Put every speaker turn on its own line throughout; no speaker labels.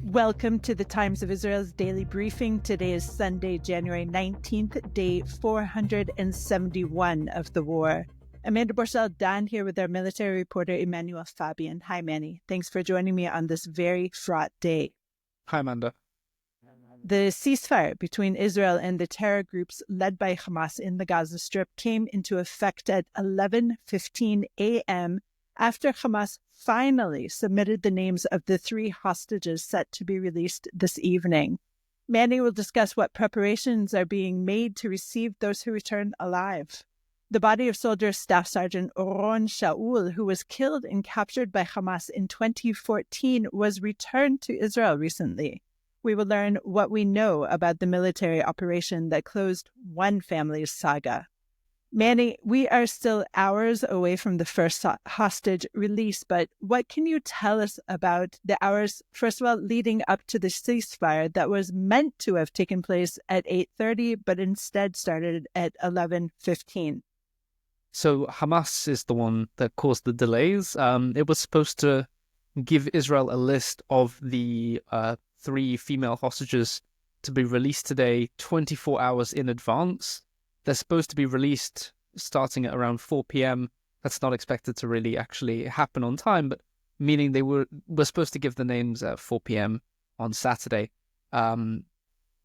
Welcome to the Times of Israel's daily briefing. Today is Sunday, January 19th, day 471 of the war. Amanda Borschel-Dan here with our military reporter, Emanuel Fabian. Hi, Manny. Thanks for joining me on this very fraught day.
Hi, Amanda.
The ceasefire between Israel and the terror groups led by Hamas in the Gaza Strip came into effect at 11:15 a.m. after Hamas finally submitted the names of the 3 hostages set to be released this evening. Manny will discuss what preparations are being made to receive those who return alive. The body of soldier Staff Sgt. Oron Shaul, who was killed and captured by Hamas in 2014, was returned to Israel recently. We will learn what we know about the military operation that closed one family's saga. Manny, we are still hours away from the first hostage release, but what can you tell us about the hours, first of all, leading up to the ceasefire that was meant to have taken place at 8:30, but instead started at 11:15?
So Hamas is the one that caused the delays. It was supposed to give Israel a list of the 3 female hostages to be released today, 24 hours in advance. They're supposed to be released starting at around 4 p.m. That's not expected to really actually happen on time, but meaning they were supposed to give the names at 4 p.m. on Saturday.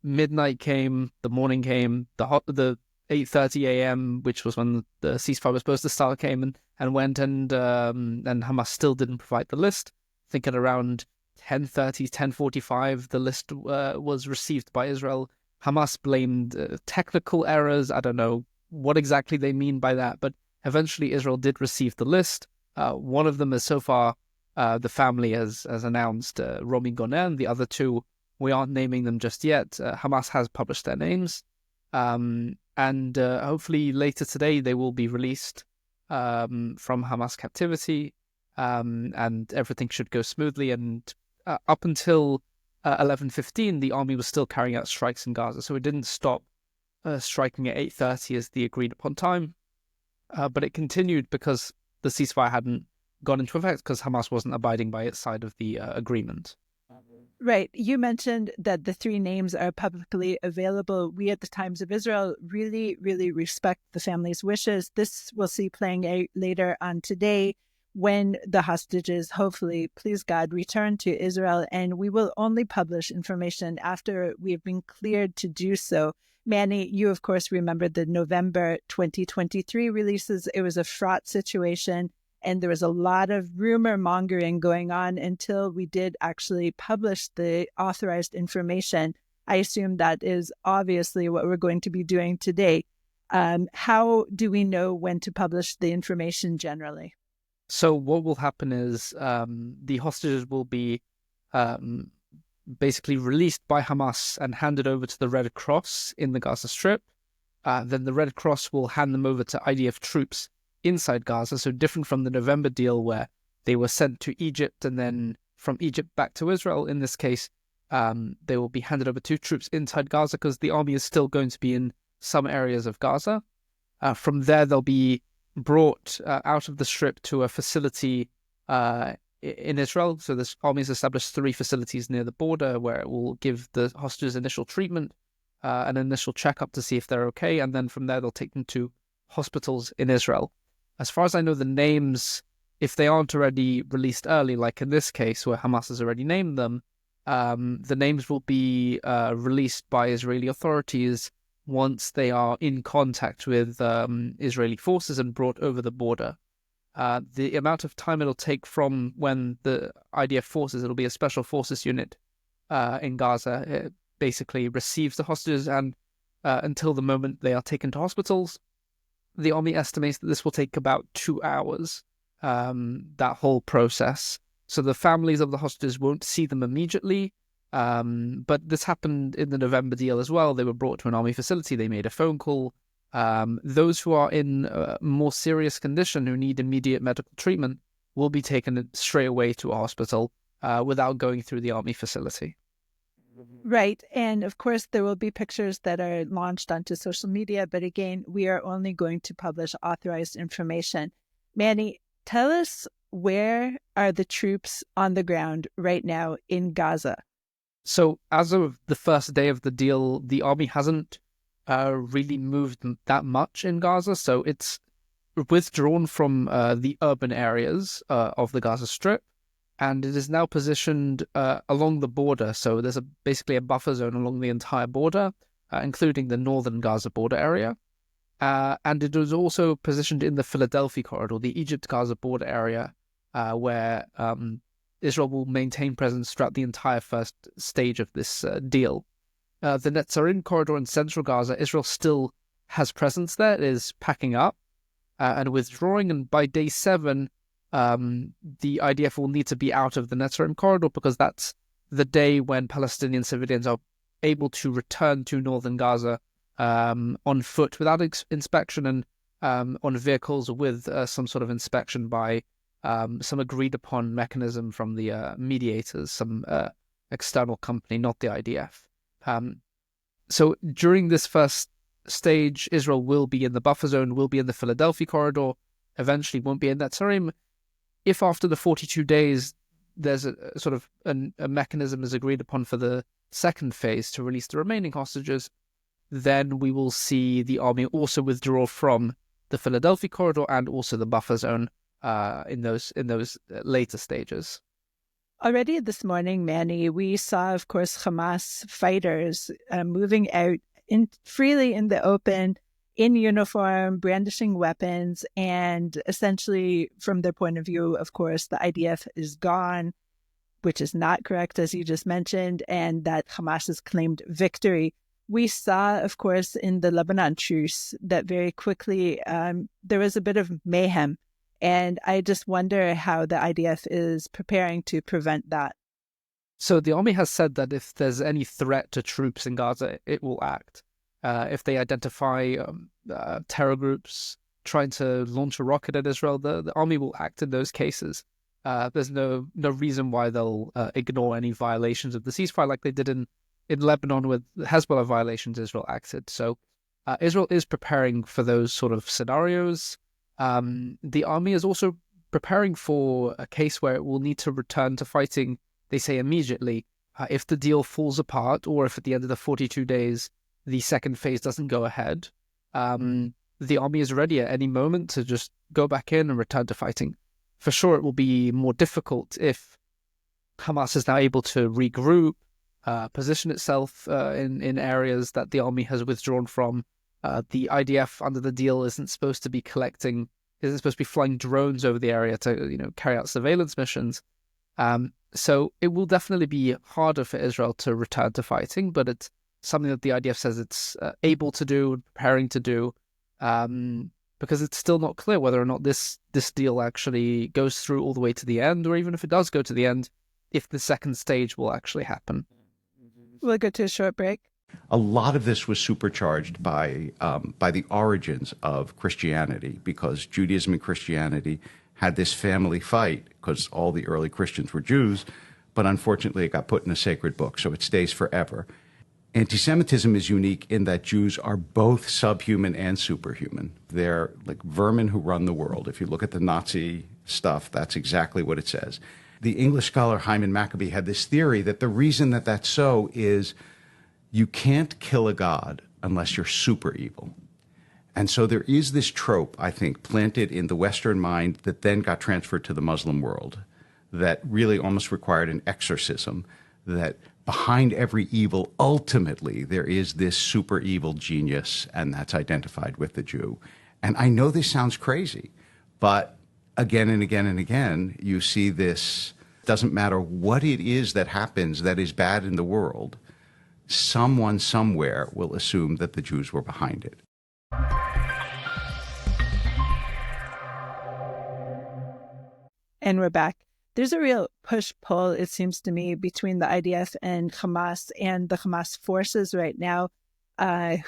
Midnight came, the morning came, the 8:30 a.m., which was when the ceasefire was supposed to start, came and went, and Hamas still didn't provide the list. I think at around 10:30, 10:45, the list was received by Israel. Hamas blamed technical errors. I don't know what exactly they mean by that, but eventually Israel did receive the list. One of them is so far, the family has announced Romi Gonen. The other 2, we aren't naming them just yet. Hamas has published their names. And hopefully later today they will be released from Hamas captivity, and everything should go smoothly. And up until 11:15, the army was still carrying out strikes in Gaza, so it didn't stop striking at 8:30 as the agreed upon time, but it continued because the ceasefire hadn't gone into effect because Hamas wasn't abiding by its side of the agreement.
Right. You mentioned that the 3 names are publicly available. We at the Times of Israel really, really respect the family's wishes. This we'll see playing out later on today when the hostages, hopefully, please God, return to Israel. And we will only publish information after we have been cleared to do so. Manny, you, of course, remember the November 2023 releases. It was a fraught situation, and there was a lot of rumor mongering going on until we did actually publish the authorized information. I assume that is obviously what we're going to be doing today. How do we know when to publish the information generally?
So what will happen is the hostages will be basically released by Hamas and handed over to the Red Cross in the Gaza Strip. Then the Red Cross will hand them over to IDF troops inside Gaza, so different from the November deal where they were sent to Egypt and then from Egypt back to Israel. In this case, they will be handed over to troops inside Gaza because the army is still going to be in some areas of Gaza. From there, they'll be brought out of the Strip to a facility in Israel. So this army has established 3 facilities near the border where it will give the hostages initial treatment, an initial checkup to see if they're okay, and then from there they'll take them to hospitals in Israel. As far as I know, the names, if they aren't already released early, like in this case where Hamas has already named them, the names will be released by Israeli authorities once they are in contact with Israeli forces and brought over the border. The amount of time it'll take from when the IDF forces, it'll be a special forces unit in Gaza, it basically receives the hostages and until the moment they are taken to hospitals. The army estimates that this will take about 2 hours, that whole process. So the families of the hostages won't see them immediately. But this happened in the November deal as well. They were brought to an army facility. They made a phone call. Those who are in more serious condition, who need immediate medical treatment, will be taken straight away to a hospital without going through the army facility.
Right. And of course, there will be pictures that are launched onto social media. But again, we are only going to publish authorized information. Manny, tell us, where are the troops on the ground right now in Gaza?
So as of the first day of the deal, the army hasn't really moved that much in Gaza. So it's withdrawn from the urban areas of the Gaza Strip, and it is now positioned along the border. So there's basically a buffer zone along the entire border, including the northern Gaza border area. And it was also positioned in the Philadelphia corridor, the Egypt-Gaza border area, where Israel will maintain presence throughout the entire first stage of this deal. The Netzarim corridor in central Gaza, Israel still has presence there. It is packing up and withdrawing, and by day 7, the IDF will need to be out of the Netzarim corridor, because that's the day when Palestinian civilians are able to return to northern Gaza on foot without inspection, and on vehicles with some sort of inspection by some agreed upon mechanism from the mediators, some external company, not the IDF. So during this first stage, Israel will be in the buffer zone, will be in the Philadelphia corridor, eventually won't be in Netzarim. If after the 42 days there's a sort of a mechanism is agreed upon for the second phase to release the remaining hostages, then we will see the army also withdraw from the Philadelphia corridor and also the buffer zone in those later stages.
Already this morning, Manny, we saw, of course, Hamas fighters moving out freely in the open, in uniform, brandishing weapons, and essentially, from their point of view, of course, the IDF is gone, which is not correct, as you just mentioned, and that Hamas has claimed victory. We saw, of course, in the Lebanon truce that very quickly there was a bit of mayhem. And I just wonder how the IDF is preparing to prevent that.
So the army has said that if there's any threat to troops in Gaza, it will act. If they identify terror groups trying to launch a rocket at Israel, the army will act in those cases. There's no reason why they'll ignore any violations of the ceasefire like they did in Lebanon with Hezbollah violations. Israel acted. So Israel is preparing for those sort of scenarios. The army is also preparing for a case where it will need to return to fighting, they say, immediately, if the deal falls apart, or if at the end of the 42 days the second phase doesn't go ahead. The army is ready at any moment to just go back in and return to fighting. For sure, it will be more difficult if Hamas is now able to regroup, position itself in areas that the army has withdrawn from. The IDF under the deal isn't supposed to be flying drones over the area to carry out surveillance missions. So it will definitely be harder for Israel to return to fighting, but it's something that the IDF says it's able to do and preparing to do, because it's still not clear whether or not this deal actually goes through all the way to the end, or even if it does go to the end, if the second stage will actually happen.
We'll go to a short break.
A lot of this was supercharged by the origins of Christianity, because Judaism and Christianity had this family fight, because all the early Christians were Jews, but unfortunately it got put in a sacred book, so it stays forever. Anti-Semitism is unique in that Jews are both subhuman and superhuman. They're like vermin who run the world. If you look at the Nazi stuff, that's exactly what it says. The English scholar Hyman Maccabe had this theory that the reason that that's so is you can't kill a god unless you're super evil. And so there is this trope, I think, planted in the Western mind that then got transferred to the Muslim world, that really almost required an exorcism, that behind every evil, ultimately, there is this super evil genius, and that's identified with the Jew. And I know this sounds crazy, but again and again and again, you see this. Doesn't matter what it is that happens that is bad in the world, someone somewhere will assume that the Jews were behind it.
And we're back. There's a real push-pull, it seems to me, between the IDF and Hamas and the Hamas forces right now.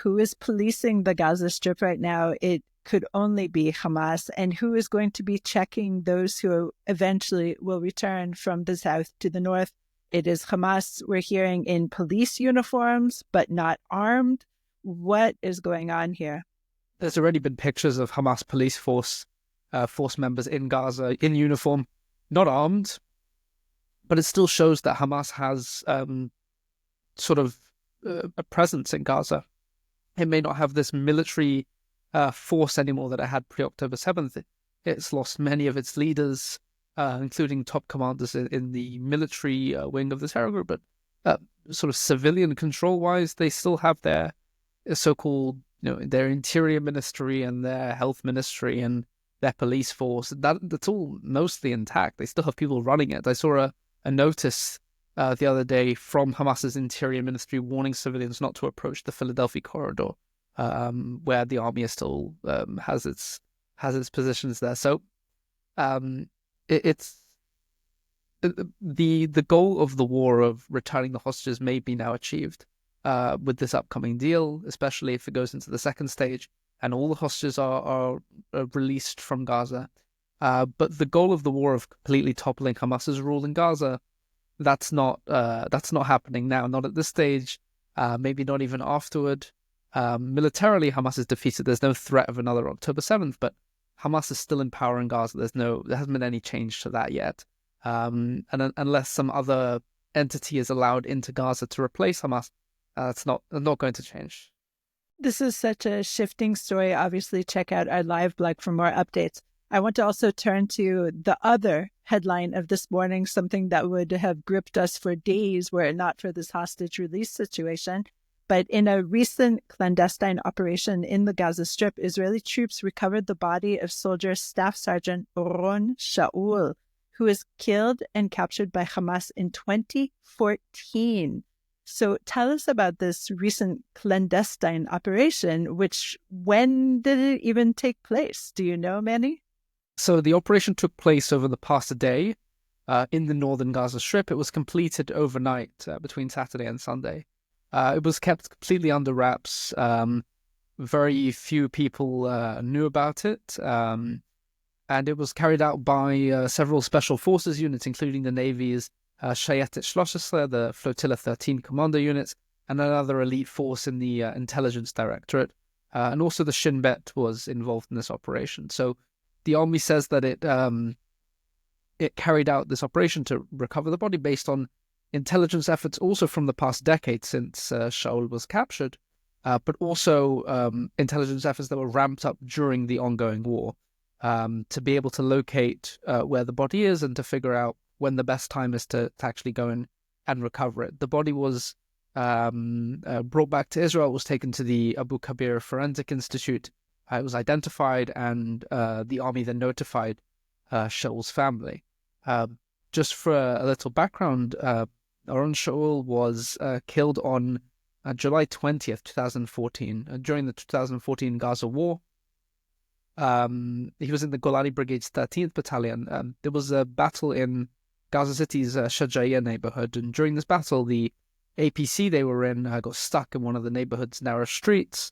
Who is policing the Gaza Strip right now? It could only be Hamas. And who is going to be checking those who eventually will return from the south to the north? It is Hamas, we're hearing, in police uniforms, but not armed. What is going on here?
There's already been pictures of Hamas police force members in Gaza in uniform, not armed, but it still shows that Hamas has sort of a presence in Gaza. It may not have this military force anymore that it had pre-October 7th. It's lost many of its leaders, including top commanders in the military wing of the terror group. But sort of civilian control-wise, they still have their so-called, their interior ministry and their health ministry and their police force. That's all mostly intact. They still have people running it. I saw a notice the other day from Hamas's interior ministry warning civilians not to approach the Philadelphia corridor, where the army is still has its positions there. So it's the goal of the war of returning the hostages may be now achieved with this upcoming deal, especially if it goes into the second stage and all the hostages are released from Gaza. But the goal of the war of completely toppling Hamas's rule in Gaza, that's not happening now, not at this stage, maybe not even afterward. Militarily, Hamas is defeated. There's no threat of another October 7th, but Hamas is still in power in Gaza. There hasn't been any change to that yet. And unless some other entity is allowed into Gaza to replace Hamas, it's not going to change.
This is such a shifting story. Obviously, check out our live blog for more updates. I want to also turn to the other headline of this morning, something that would have gripped us for days were it not for this hostage release situation. But in a recent clandestine operation in the Gaza Strip, Israeli troops recovered the body of soldier Staff Sgt. Oron Shaul, who was killed and captured by Hamas in 2014. So tell us about this recent clandestine operation, when did it even take place? Do you know, Manny?
So the operation took place over the past day in the northern Gaza Strip. It was completed overnight between Saturday and Sunday. It was kept completely under wraps. Very few people knew about it. And it was carried out by several special forces units, including the Navy's Shayetet 13, the Flotilla 13 commando units, and another elite force in the Intelligence Directorate. And also the Shin Bet was involved in this operation. So the army says that it carried out this operation to recover the body based on intelligence efforts also from the past decade since Shaul was captured, but also intelligence efforts that were ramped up during the ongoing war to be able to locate where the body is and to figure out when the best time is to actually go in and recover it. The body was brought back to Israel. It was taken to the Abu Kabir Forensic Institute. It was identified, and the army then notified Shaul's family. Just for a little background, Oron Shaul was killed on July 20th, 2014, during the 2014 Gaza war. He was in the Golani Brigade's 13th Battalion. There was a battle in Gaza City's Shajaiya neighborhood, and during this battle, the APC they were in got stuck in one of the neighborhood's narrow streets,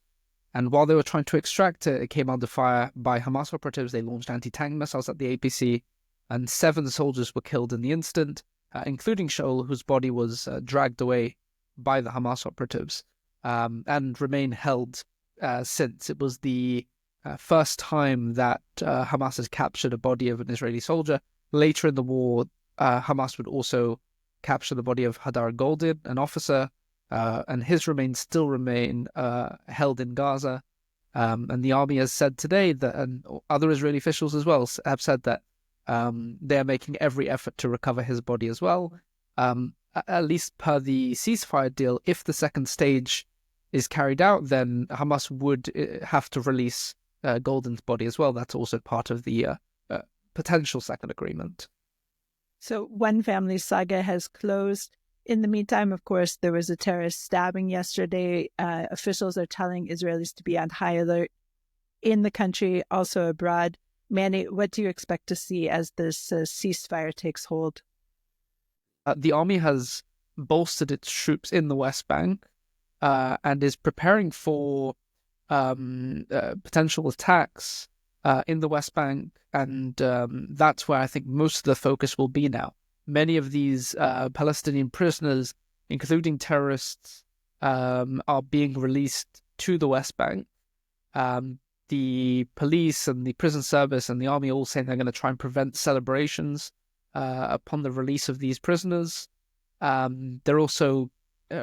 and while they were trying to extract it, it came under fire by Hamas operatives. They launched anti-tank missiles at the APC, and 7 soldiers were killed in the instant, including Shaul, whose body was dragged away by the Hamas operatives and remained held since. It was the first time that Hamas has captured a body of an Israeli soldier. Later in the war, Hamas would also capture the body of Hadar Goldin, an officer, and his remains still remain held in Gaza. And the army has said today that, and other Israeli officials as well have said that they are making every effort to recover his body as well. At least per the ceasefire deal, if the second stage is carried out, then Hamas would have to release Goldin's body as well. That's also part of the potential second agreement.
So one family's saga has closed. In the meantime, of course, there was a terrorist stabbing yesterday. Officials are telling Israelis to be on high alert in the country, also abroad. Manny, what do you expect to see as this ceasefire takes hold?
The army has bolstered its troops in the West Bank and is preparing for potential attacks in the West Bank, and that's where I think most of the focus will be now. Many of these Palestinian prisoners, including terrorists, are being released to the West Bank. The police and the prison service and the army all saying they're going to try and prevent celebrations upon the release of these prisoners. They're also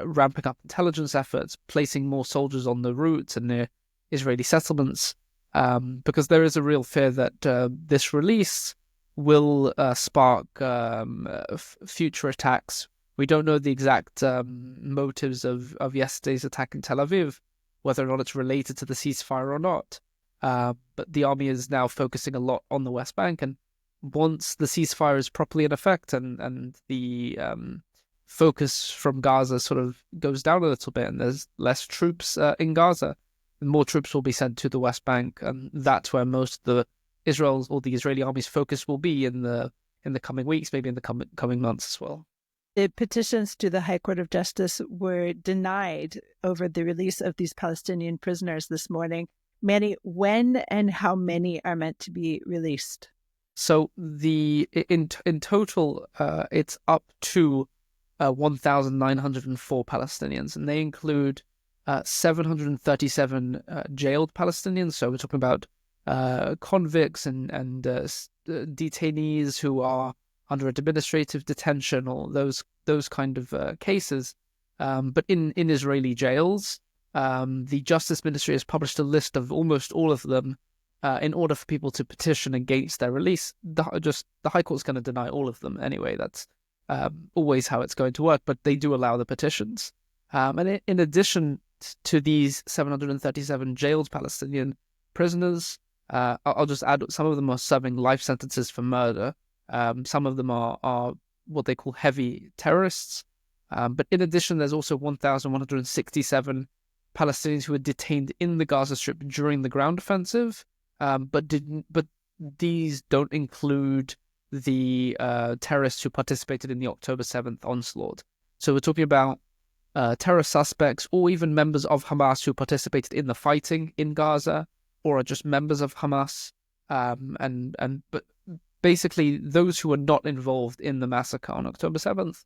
ramping up intelligence efforts, placing more soldiers on the route and near Israeli settlements, because there is a real fear that this release will spark future attacks. We don't know the exact motives of yesterday's attack in Tel Aviv, whether or not it's related to the ceasefire or not. But the army is now focusing a lot on the West Bank, and once the ceasefire is properly in effect and the focus from Gaza sort of goes down a little bit and there's less troops in Gaza, more troops will be sent to the West Bank, and that's where most of the Israeli army's focus will be in the coming weeks, maybe in the coming months as well.
The petitions to the High Court of Justice were denied over the release of these Palestinian prisoners this morning. Manny, when and how many are meant to be released?
So in total, it's up to 1,904 Palestinians, and they include 737 jailed Palestinians. So we're talking about convicts and detainees who are under administrative detention or those kind of cases. But in Israeli jails, the Justice Ministry has published a list of almost all of them in order for people to petition against their release. The High Court's going to deny all of them anyway. That's always how it's going to work, but they do allow the petitions. And in addition to these 737 jailed Palestinian prisoners, I'll just add some of them are serving life sentences for murder. Some of them are what they call heavy terrorists. But in addition, there's also 1,167 Palestinians who were detained in the Gaza Strip during the ground offensive, but these don't include the terrorists who participated in the October 7th onslaught. So we're talking about terror suspects or even members of Hamas who participated in the fighting in Gaza or are just members of Hamas. But basically, those who are not involved in the massacre on October 7th,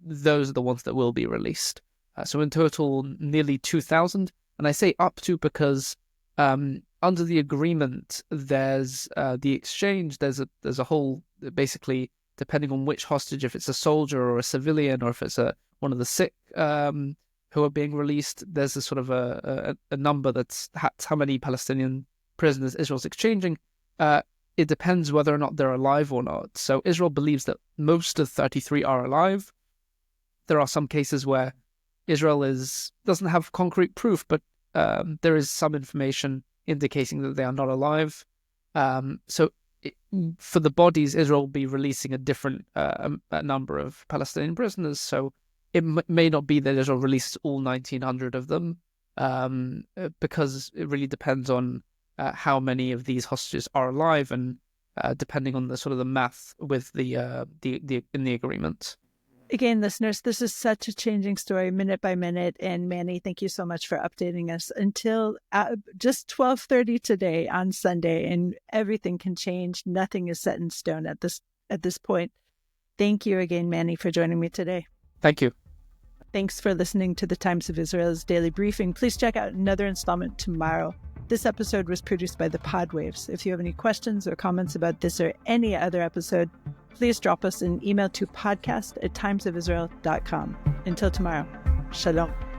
those are the ones that will be released. So in total, nearly 2,000. And I say up to because under the agreement, there's the exchange. There's a whole, basically, depending on which hostage, if it's a soldier or a civilian, or if it's one of the sick who are being released, there's a sort of a number that's how many Palestinian prisoners Israel's exchanging. It depends whether or not they're alive or not. So Israel believes that most of 33 are alive. There are some cases where Israel doesn't have concrete proof, but there is some information indicating that they are not alive. For the bodies, Israel will be releasing a different number of Palestinian prisoners. So it may not be that Israel releases all 1,900 of them, because it really depends on how many of these hostages are alive, and depending on the sort of the math with in the agreement.
Again, listeners, this is such a changing story minute by minute. And Manny, thank you so much for updating us until just 12:30 today on Sunday, and everything can change. Nothing is set in stone at this point. Thank you again, Manny, for joining me today.
Thank you.
Thanks for listening to the Times of Israel's Daily Briefing. Please check out another installment tomorrow. This episode was produced by the Podwaves. If you have any questions or comments about this or any other episode, please drop us an email to podcast@timesofisrael.com. Until tomorrow, shalom.